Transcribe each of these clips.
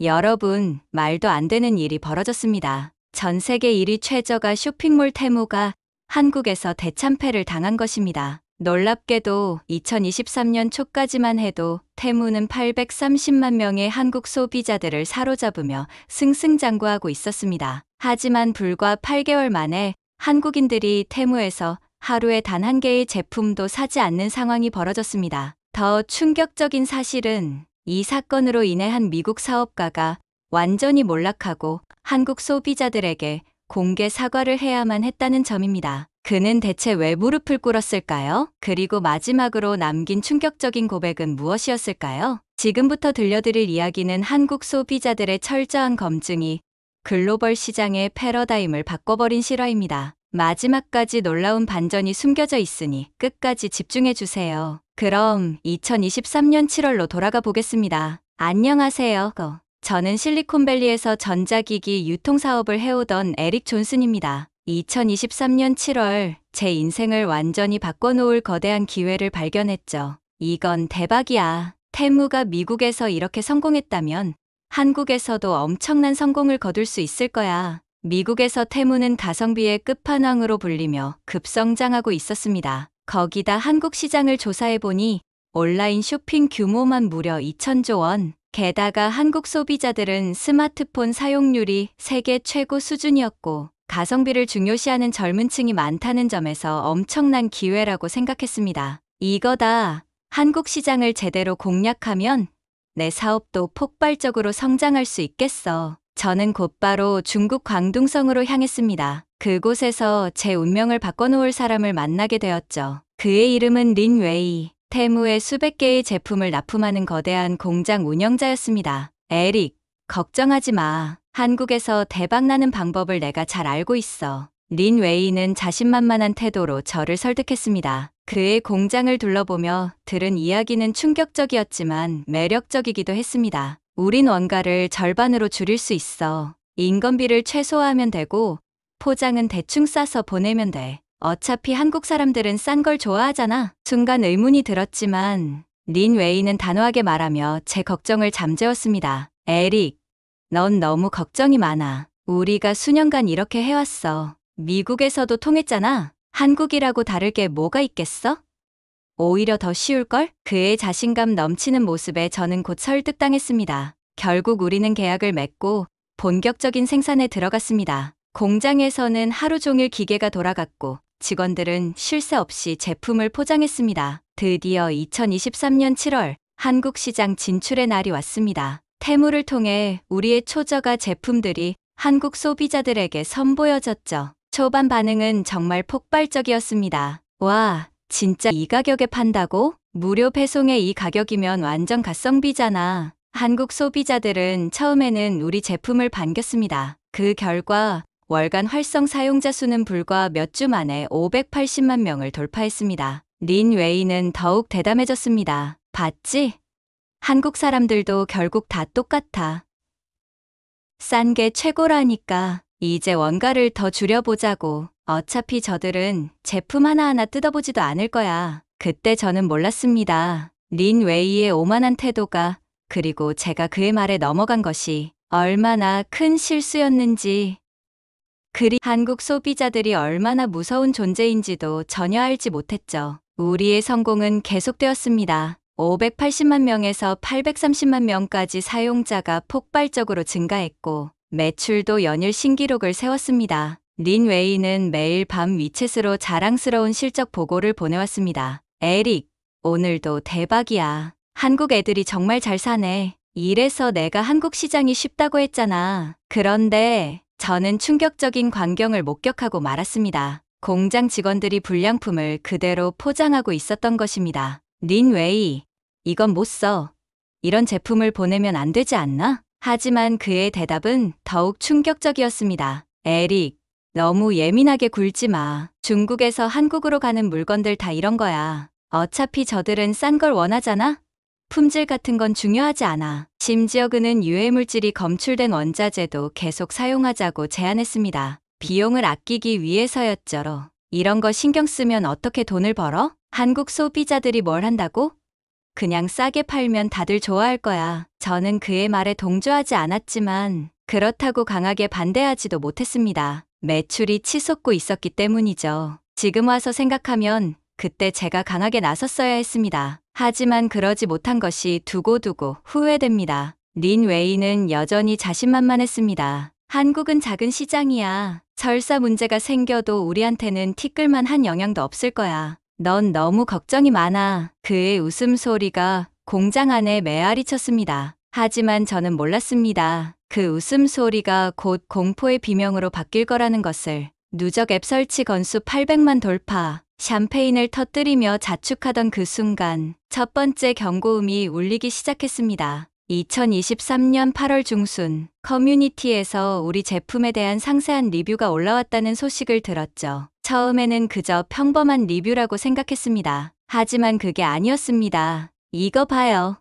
여러분, 말도 안 되는 일이 벌어졌습니다. 전 세계 1위 최저가 쇼핑몰 테무가 한국에서 대참패를 당한 것입니다. 놀랍게도 2023년 초까지만 해도 테무는 830만 명의 한국 소비자들을 사로잡으며 승승장구하고 있었습니다. 하지만 불과 8개월 만에 한국인들이 테무에서 하루에 단 한 개의 제품도 사지 않는 상황이 벌어졌습니다. 더 충격적인 사실은 이 사건으로 인해 한 미국 사업가가 완전히 몰락하고 한국 소비자들에게 공개 사과를 해야만 했다는 점입니다. 그는 대체 왜 무릎을 꿇었을까요? 그리고 마지막으로 남긴 충격적인 고백은 무엇이었을까요? 지금부터 들려드릴 이야기는 한국 소비자들의 철저한 검증이 글로벌 시장의 패러다임을 바꿔버린 실화입니다. 마지막까지 놀라운 반전이 숨겨져 있으니 끝까지 집중해주세요. 그럼 2023년 7월로 돌아가 보겠습니다. 안녕하세요. 저는 실리콘밸리에서 전자기기 유통사업을 해오던 에릭 존슨입니다. 2023년 7월 제 인생을 완전히 바꿔놓을 거대한 기회를 발견했죠. 이건 대박이야. 테무가 미국에서 이렇게 성공했다면 한국에서도 엄청난 성공을 거둘 수 있을 거야. 미국에서 테무는 가성비의 끝판왕으로 불리며 급성장하고 있었습니다. 거기다 한국 시장을 조사해보니 온라인 쇼핑 규모만 무려 2천조 원. 게다가 한국 소비자들은 스마트폰 사용률이 세계 최고 수준이었고 가성비를 중요시하는 젊은 층이 많다는 점에서 엄청난 기회라고 생각했습니다. 이거다. 한국 시장을 제대로 공략하면 내 사업도 폭발적으로 성장할 수 있겠어. 저는 곧바로 중국 광둥성으로 향했습니다. 그곳에서 제 운명을 바꿔놓을 사람을 만나게 되었죠. 그의 이름은 린 웨이. 테무에 수백 개의 제품을 납품하는 거대한 공장 운영자였습니다. 에릭, 걱정하지 마. 한국에서 대박나는 방법을 내가 잘 알고 있어. 린 웨이는 자신만만한 태도로 저를 설득했습니다. 그의 공장을 둘러보며 들은 이야기는 충격적이었지만 매력적이기도 했습니다. 우린 원가를 절반으로 줄일 수 있어. 인건비를 최소화하면 되고 포장은 대충 싸서 보내면 돼. 어차피 한국 사람들은 싼 걸 좋아하잖아. 순간 의문이 들었지만 린 웨이는 단호하게 말하며 제 걱정을 잠재웠습니다. 에릭, 넌 너무 걱정이 많아. 우리가 수년간 이렇게 해왔어. 미국에서도 통했잖아. 한국이라고 다를 게 뭐가 있겠어? 오히려 더 쉬울걸? 그의 자신감 넘치는 모습에 저는 곧 설득당했습니다. 결국 우리는 계약을 맺고 본격적인 생산에 들어갔습니다. 공장에서는 하루 종일 기계가 돌아갔고 직원들은 쉴 새 없이 제품을 포장했습니다. 드디어 2023년 7월 한국 시장 진출의 날이 왔습니다. 테무를 통해 우리의 초저가 제품들이 한국 소비자들에게 선보여졌죠. 초반 반응은 정말 폭발적이었습니다. 와, 진짜 이 가격에 판다고? 무료 배송의 이 가격이면 완전 가성비잖아. 한국 소비자들은 처음에는 우리 제품을 반겼습니다. 그 결과 월간 활성 사용자 수는 불과 몇 주 만에 580만 명을 돌파했습니다. 린 웨이는 더욱 대담해졌습니다. 봤지? 한국 사람들도 결국 다 똑같아. 싼 게 최고라니까. 이제 원가를 더 줄여보자고. 어차피 저들은 제품 하나하나 뜯어보지도 않을 거야. 그때 저는 몰랐습니다. 린 웨이의 오만한 태도가, 그리고 제가 그의 말에 넘어간 것이 얼마나 큰 실수였는지. 한국 소비자들이 얼마나 무서운 존재인지도 전혀 알지 못했죠. 우리의 성공은 계속되었습니다. 580만 명에서 830만 명까지 사용자가 폭발적으로 증가했고 매출도 연일 신기록을 세웠습니다. 린 웨이는 매일 밤 위챗으로 자랑스러운 실적 보고를 보내왔습니다. 에릭, 오늘도 대박이야. 한국 애들이 정말 잘 사네. 이래서 내가 한국 시장이 쉽다고 했잖아. 그런데 저는 충격적인 광경을 목격하고 말았습니다. 공장 직원들이 불량품을 그대로 포장하고 있었던 것입니다. 린 웨이, 이건 못 써. 이런 제품을 보내면 안 되지 않나? 하지만 그의 대답은 더욱 충격적이었습니다. 에릭, 너무 예민하게 굴지 마. 중국에서 한국으로 가는 물건들 다 이런 거야. 어차피 저들은 싼 걸 원하잖아? 품질 같은 건 중요하지 않아. 심지어 그는 유해물질이 검출된 원자재도 계속 사용하자고 제안했습니다. 비용을 아끼기 위해서였죠. 이런 거 신경 쓰면 어떻게 돈을 벌어? 한국 소비자들이 뭘 한다고? 그냥 싸게 팔면 다들 좋아할 거야. 저는 그의 말에 동조하지 않았지만 그렇다고 강하게 반대하지도 못했습니다. 매출이 치솟고 있었기 때문이죠. 지금 와서 생각하면 그때 제가 강하게 나섰어야 했습니다. 하지만 그러지 못한 것이 두고두고 후회됩니다. 린 웨이는 여전히 자신만만했습니다. 한국은 작은 시장이야. 설사 문제가 생겨도 우리한테는 티끌만 한 영향도 없을 거야. 넌 너무 걱정이 많아. 그의 웃음소리가 공장 안에 메아리 쳤습니다. 하지만 저는 몰랐습니다. 그 웃음소리가 곧 공포의 비명으로 바뀔 거라는 것을. 누적 앱 설치 건수 800만 돌파. 샴페인을 터뜨리며 자축하던 그 순간 첫 번째 경고음이 울리기 시작했습니다. 2023년 8월 중순 커뮤니티에서 우리 제품에 대한 상세한 리뷰가 올라왔다는 소식을 들었죠. 처음에는 그저 평범한 리뷰라고 생각했습니다. 하지만 그게 아니었습니다. 이거 봐요.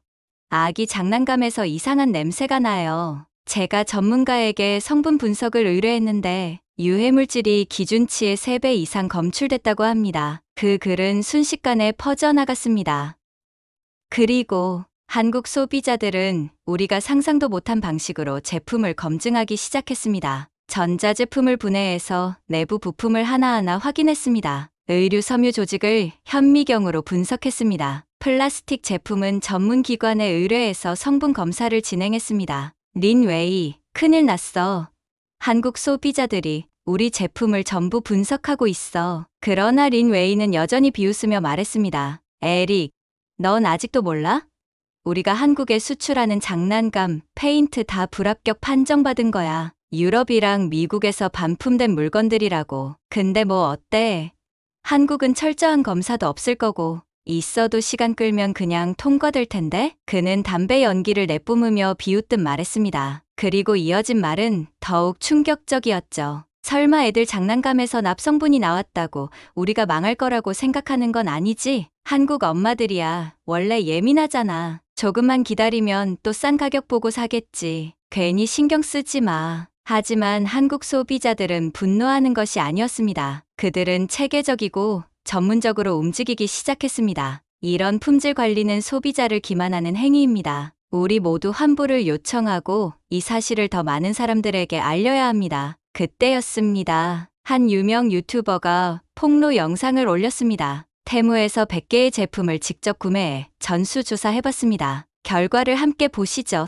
아기 장난감에서 이상한 냄새가 나요. 제가 전문가에게 성분 분석을 의뢰했는데 유해물질이 기준치의 3배 이상 검출됐다고 합니다. 그 글은 순식간에 퍼져나갔습니다. 그리고 한국 소비자들은 우리가 상상도 못한 방식으로 제품을 검증하기 시작했습니다. 전자제품을 분해해서 내부 부품을 하나하나 확인했습니다. 의류 섬유 조직을 현미경으로 분석했습니다. 플라스틱 제품은 전문 기관에 의뢰해서 성분 검사를 진행했습니다. 린 웨이, 큰일 났어. 한국 소비자들이 우리 제품을 전부 분석하고 있어. 그러나 린 웨이는 여전히 비웃으며 말했습니다. 에릭, 넌 아직도 몰라? 우리가 한국에 수출하는 장난감, 페인트 다 불합격 판정받은 거야. 유럽이랑 미국에서 반품된 물건들이라고. 근데 뭐 어때? 한국은 철저한 검사도 없을 거고 있어도 시간 끌면 그냥 통과될 텐데? 그는 담배 연기를 내뿜으며 비웃듯 말했습니다. 그리고 이어진 말은 더욱 충격적이었죠. 설마 애들 장난감에서 납성분이 나왔다고 우리가 망할 거라고 생각하는 건 아니지? 한국 엄마들이야 원래 예민하잖아. 조금만 기다리면 또 싼 가격 보고 사겠지. 괜히 신경 쓰지 마. 하지만 한국 소비자들은 분노하는 것이 아니었습니다. 그들은 체계적이고 전문적으로 움직이기 시작했습니다. 이런 품질 관리는 소비자를 기만하는 행위입니다. 우리 모두 환불을 요청하고 이 사실을 더 많은 사람들에게 알려야 합니다. 그때였습니다. 한 유명 유튜버가 폭로 영상을 올렸습니다. 테무에서 100개의 제품을 직접 구매해 전수조사해봤습니다. 결과를 함께 보시죠.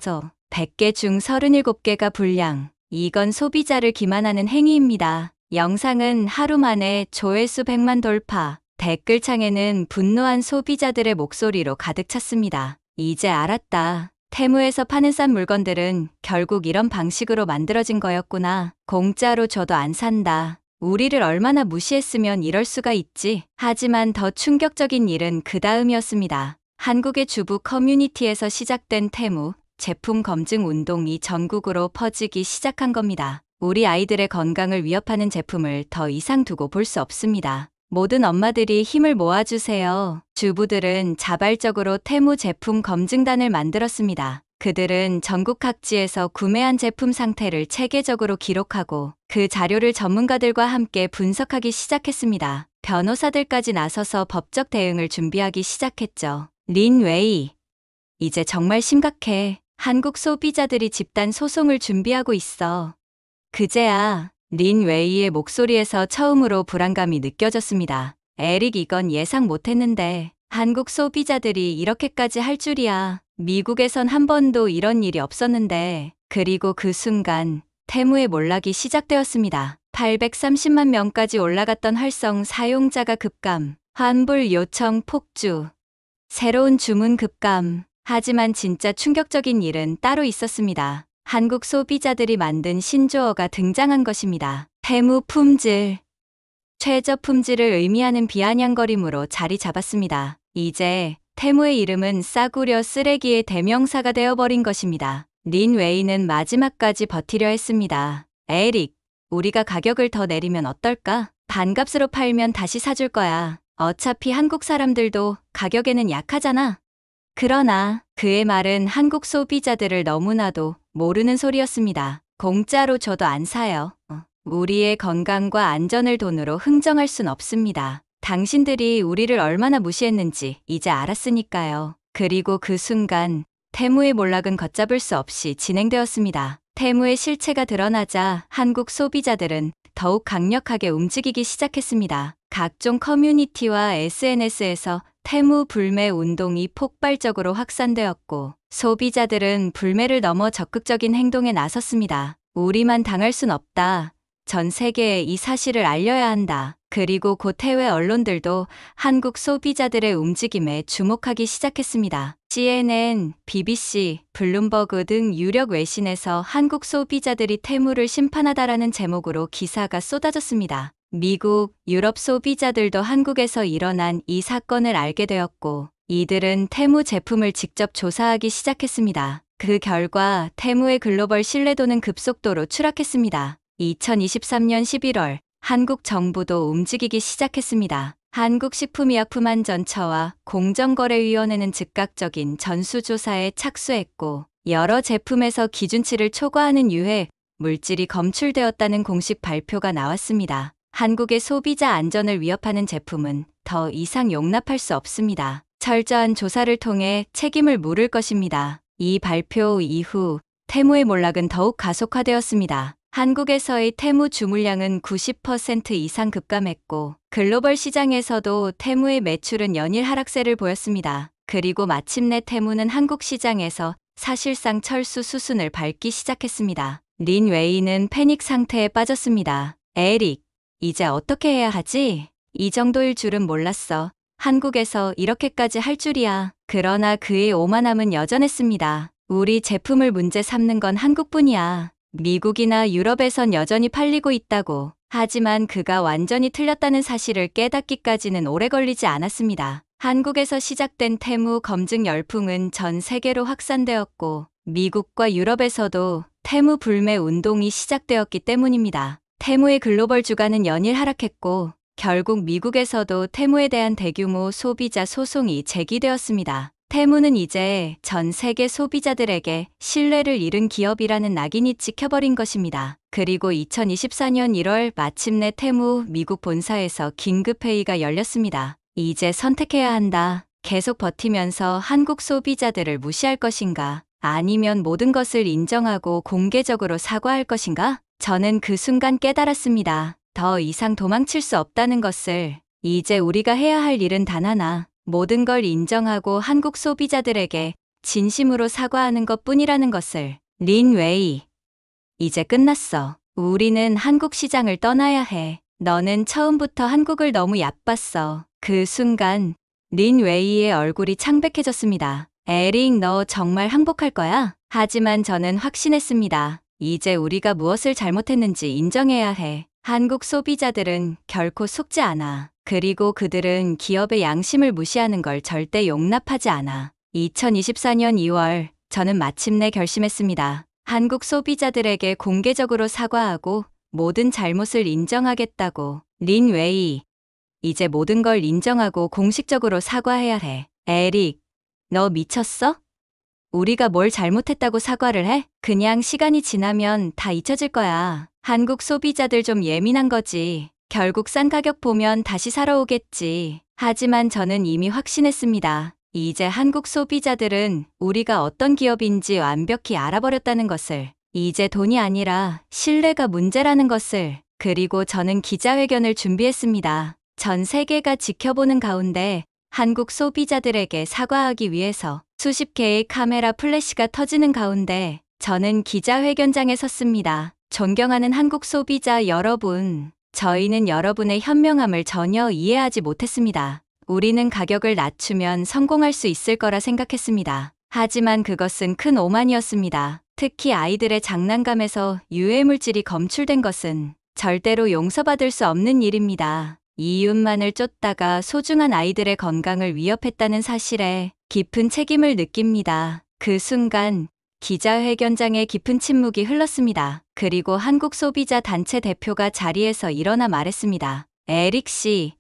100개 중 37개가 불량. 이건 소비자를 기만하는 행위입니다. 영상은 하루 만에 조회수 100만 돌파. 댓글창에는 분노한 소비자들의 목소리로 가득 찼습니다. 이제 알았다. 테무에서 파는 싼 물건들은 결국 이런 방식으로 만들어진 거였구나. 공짜로 줘도 안 산다. 우리를 얼마나 무시했으면 이럴 수가 있지. 하지만 더 충격적인 일은 그 다음이었습니다. 한국의 주부 커뮤니티에서 시작된 테무 제품 검증 운동이 전국으로 퍼지기 시작한 겁니다. 우리 아이들의 건강을 위협하는 제품을 더 이상 두고 볼 수 없습니다. 모든 엄마들이 힘을 모아주세요. 주부들은 자발적으로 테무 제품 검증단을 만들었습니다. 그들은 전국 각지에서 구매한 제품 상태를 체계적으로 기록하고 그 자료를 전문가들과 함께 분석하기 시작했습니다. 변호사들까지 나서서 법적 대응을 준비하기 시작했죠. 린 웨이. 이제 정말 심각해. 한국 소비자들이 집단 소송을 준비하고 있어. 그제야 린 웨이의 목소리에서 처음으로 불안감이 느껴졌습니다. 에릭, 이건 예상 못했는데 한국 소비자들이 이렇게까지 할 줄이야. 미국에선 한 번도 이런 일이 없었는데. 그리고 그 순간 테무의 몰락이 시작되었습니다. 830만 명까지 올라갔던 활성 사용자가 급감, 환불 요청 폭주, 새로운 주문 급감. 하지만 진짜 충격적인 일은 따로 있었습니다. 한국 소비자들이 만든 신조어가 등장한 것입니다. 테무 품질. 최저 품질을 의미하는 비아냥거림으로 자리 잡았습니다. 이제 테무의 이름은 싸구려 쓰레기의 대명사가 되어버린 것입니다. 린 웨이는 마지막까지 버티려 했습니다. 에릭, 우리가 가격을 더 내리면 어떨까? 반값으로 팔면 다시 사줄 거야. 어차피 한국 사람들도 가격에는 약하잖아. 그러나 그의 말은 한국 소비자들을 너무나도 모르는 소리였습니다. 공짜로 줘도 안 사요. 우리의 건강과 안전을 돈으로 흥정할 순 없습니다. 당신들이 우리를 얼마나 무시했는지 이제 알았으니까요. 그리고 그 순간 테무의 몰락은 걷잡을 수 없이 진행되었습니다. 테무의 실체가 드러나자 한국 소비자들은 더욱 강력하게 움직이기 시작했습니다. 각종 커뮤니티와 SNS에서 테무 불매 운동이 폭발적으로 확산되었고 소비자들은 불매를 넘어 적극적인 행동에 나섰습니다. 우리만 당할 순 없다. 전 세계에 이 사실을 알려야 한다. 그리고 곧 해외 언론들도 한국 소비자들의 움직임에 주목하기 시작했습니다. CNN, BBC, 블룸버그 등 유력 외신에서 한국 소비자들이 테무를 심판하다라는 제목으로 기사가 쏟아졌습니다. 미국, 유럽 소비자들도 한국에서 일어난 이 사건을 알게 되었고 이들은 테무 제품을 직접 조사하기 시작했습니다. 그 결과 테무의 글로벌 신뢰도는 급속도로 추락했습니다. 2023년 11월 한국 정부도 움직이기 시작했습니다. 한국식품의약품안전처와 공정거래위원회는 즉각적인 전수조사에 착수했고 여러 제품에서 기준치를 초과하는 유해 물질이 검출되었다는 공식 발표가 나왔습니다. 한국의 소비자 안전을 위협하는 제품은 더 이상 용납할 수 없습니다. 철저한 조사를 통해 책임을 물을 것입니다. 이 발표 이후 테무의 몰락은 더욱 가속화되었습니다. 한국에서의 테무 주물량은 90% 이상 급감했고 글로벌 시장에서도 테무의 매출은 연일 하락세를 보였습니다. 그리고 마침내 테무는 한국 시장에서 사실상 철수 수순을 밟기 시작했습니다. 린 웨이는 패닉 상태에 빠졌습니다. 에릭, 이제 어떻게 해야 하지? 이 정도일 줄은 몰랐어. 한국에서 이렇게까지 할 줄이야. 그러나 그의 오만함은 여전했습니다. 우리 제품을 문제 삼는 건 한국뿐이야. 미국이나 유럽에선 여전히 팔리고 있다고. 하지만 그가 완전히 틀렸다는 사실을 깨닫기까지는 오래 걸리지 않았습니다. 한국에서 시작된 테무 검증 열풍은 전 세계로 확산되었고 미국과 유럽에서도 테무 불매 운동이 시작되었기 때문입니다. 테무의 글로벌 주가는 연일 하락했고 결국 미국에서도 테무에 대한 대규모 소비자 소송이 제기되었습니다. 테무는 이제 전 세계 소비자들에게 신뢰를 잃은 기업이라는 낙인이 찍혀버린 것입니다. 그리고 2024년 1월 마침내 테무 미국 본사에서 긴급회의가 열렸습니다. 이제 선택해야 한다. 계속 버티면서 한국 소비자들을 무시할 것인가? 아니면 모든 것을 인정하고 공개적으로 사과할 것인가? 저는 그 순간 깨달았습니다. 더 이상 도망칠 수 없다는 것을. 이제 우리가 해야 할 일은 단 하나. 모든 걸 인정하고 한국 소비자들에게 진심으로 사과하는 것뿐이라는 것을. 린 웨이. 이제 끝났어. 우리는 한국 시장을 떠나야 해. 너는 처음부터 한국을 너무 얕봤어. 그 순간 린 웨이의 얼굴이 창백해졌습니다. 에릭, 너 정말 항복할 거야? 하지만 저는 확신했습니다. 이제 우리가 무엇을 잘못했는지 인정해야 해. 한국 소비자들은 결코 속지 않아. 그리고 그들은 기업의 양심을 무시하는 걸 절대 용납하지 않아. 2024년 2월, 저는 마침내 결심했습니다. 한국 소비자들에게 공개적으로 사과하고 모든 잘못을 인정하겠다고. 린 웨이, 이제 모든 걸 인정하고 공식적으로 사과해야 해. 에릭, 너 미쳤어? 우리가 뭘 잘못했다고 사과를 해? 그냥 시간이 지나면 다 잊혀질 거야. 한국 소비자들 좀 예민한 거지. 결국 싼 가격 보면 다시 사러 오겠지. 하지만 저는 이미 확신했습니다. 이제 한국 소비자들은 우리가 어떤 기업인지 완벽히 알아버렸다는 것을. 이제 돈이 아니라 신뢰가 문제라는 것을. 그리고 저는 기자회견을 준비했습니다. 전 세계가 지켜보는 가운데 한국 소비자들에게 사과하기 위해서 수십 개의 카메라 플래시가 터지는 가운데 저는 기자회견장에 섰습니다. 존경하는 한국 소비자 여러분, 저희는 여러분의 현명함을 전혀 이해하지 못했습니다. 우리는 가격을 낮추면 성공할 수 있을 거라 생각했습니다. 하지만 그것은 큰 오만이었습니다. 특히 아이들의 장난감에서 유해물질이 검출된 것은 절대로 용서받을 수 없는 일입니다. 이윤만을 쫓다가 소중한 아이들의 건강을 위협했다는 사실에 깊은 책임을 느낍니다. 그 순간 기자회견장에 깊은 침묵이 흘렀습니다. 그리고 한국 소비자 단체 대표가 자리에서 일어나 말했습니다. 에릭 씨,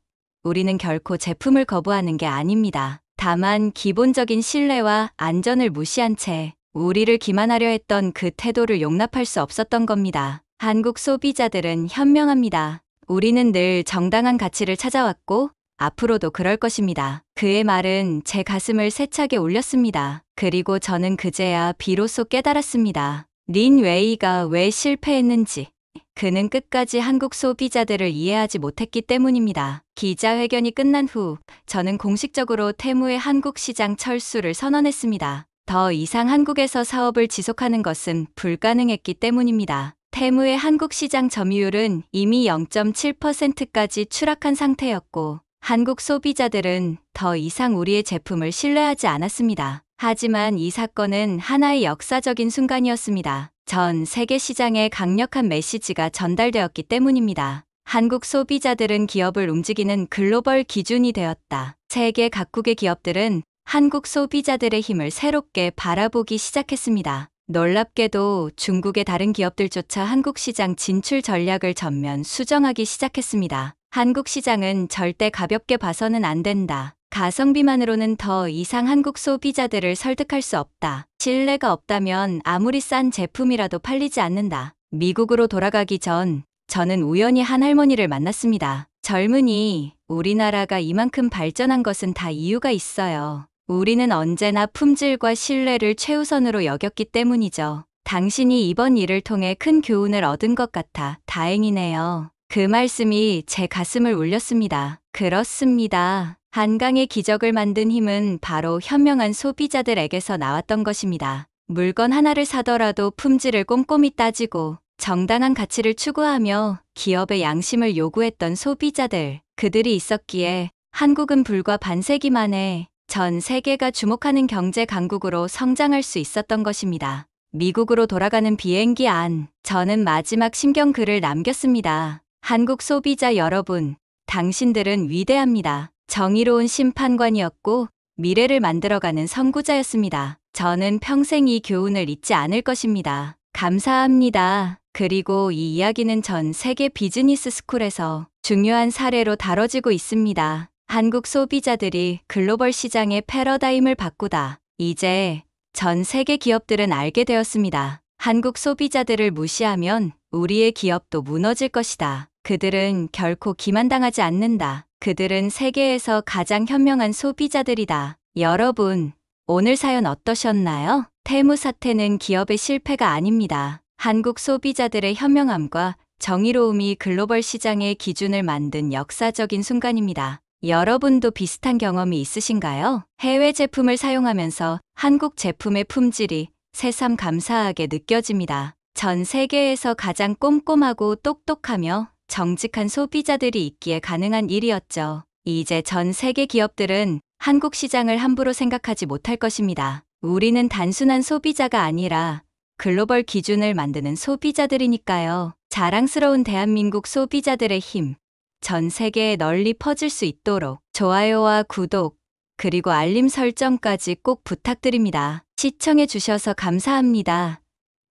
우리는 결코 제품을 거부하는 게 아닙니다. 다만 기본적인 신뢰와 안전을 무시한 채 우리를 기만하려 했던 그 태도를 용납할 수 없었던 겁니다. 한국 소비자들은 현명합니다. 우리는 늘 정당한 가치를 찾아왔고 앞으로도 그럴 것입니다. 그의 말은 제 가슴을 세차게 울렸습니다. 그리고 저는 그제야 비로소 깨달았습니다. 린 웨이가 왜 실패했는지. 그는 끝까지 한국 소비자들을 이해하지 못했기 때문입니다. 기자회견이 끝난 후 저는 공식적으로 테무의 한국 시장 철수를 선언했습니다. 더 이상 한국에서 사업을 지속하는 것은 불가능했기 때문입니다. 테무의 한국 시장 점유율은 이미 0.7%까지 추락한 상태였고 한국 소비자들은 더 이상 우리의 제품을 신뢰하지 않았습니다. 하지만 이 사건은 하나의 역사적인 순간이었습니다. 전 세계 시장에 강력한 메시지가 전달되었기 때문입니다. 한국 소비자들은 기업을 움직이는 글로벌 기준이 되었다. 세계 각국의 기업들은 한국 소비자들의 힘을 새롭게 바라보기 시작했습니다. 놀랍게도 중국의 다른 기업들조차 한국 시장 진출 전략을 전면 수정하기 시작했습니다. 한국 시장은 절대 가볍게 봐서는 안 된다. 가성비만으로는 더 이상 한국 소비자들을 설득할 수 없다. 신뢰가 없다면 아무리 싼 제품이라도 팔리지 않는다. 미국으로 돌아가기 전 저는 우연히 한 할머니를 만났습니다. 젊은이, 우리나라가 이만큼 발전한 것은 다 이유가 있어요. 우리는 언제나 품질과 신뢰를 최우선으로 여겼기 때문이죠. 당신이 이번 일을 통해 큰 교훈을 얻은 것 같아 다행이네요. 그 말씀이 제 가슴을 울렸습니다. 그렇습니다. 한강의 기적을 만든 힘은 바로 현명한 소비자들에게서 나왔던 것입니다. 물건 하나를 사더라도 품질을 꼼꼼히 따지고 정당한 가치를 추구하며 기업의 양심을 요구했던 소비자들, 그들이 있었기에 한국은 불과 반세기 만에 전 세계가 주목하는 경제 강국으로 성장할 수 있었던 것입니다. 미국으로 돌아가는 비행기 안, 저는 마지막 심경글을 남겼습니다. 한국 소비자 여러분, 당신들은 위대합니다. 정의로운 심판관이었고 미래를 만들어가는 선구자였습니다. 저는 평생 이 교훈을 잊지 않을 것입니다. 감사합니다. 그리고 이 이야기는 전 세계 비즈니스 스쿨에서 중요한 사례로 다뤄지고 있습니다. 한국 소비자들이 글로벌 시장의 패러다임을 바꾸다. 이제 전 세계 기업들은 알게 되었습니다. 한국 소비자들을 무시하면 우리의 기업도 무너질 것이다. 그들은 결코 기만당하지 않는다. 그들은 세계에서 가장 현명한 소비자들이다. 여러분, 오늘 사연 어떠셨나요? 테무 사태는 기업의 실패가 아닙니다. 한국 소비자들의 현명함과 정의로움이 글로벌 시장의 기준을 만든 역사적인 순간입니다. 여러분도 비슷한 경험이 있으신가요? 해외 제품을 사용하면서 한국 제품의 품질이 새삼 감사하게 느껴집니다. 전 세계에서 가장 꼼꼼하고 똑똑하며 정직한 소비자들이 있기에 가능한 일이었죠. 이제 전 세계 기업들은 한국 시장을 함부로 생각하지 못할 것입니다. 우리는 단순한 소비자가 아니라 글로벌 기준을 만드는 소비자들이니까요. 자랑스러운 대한민국 소비자들의 힘, 전 세계에 널리 퍼질 수 있도록 좋아요와 구독, 그리고 알림 설정까지 꼭 부탁드립니다. 시청해 주셔서 감사합니다.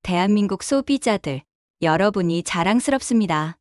대한민국 소비자들, 여러분이 자랑스럽습니다.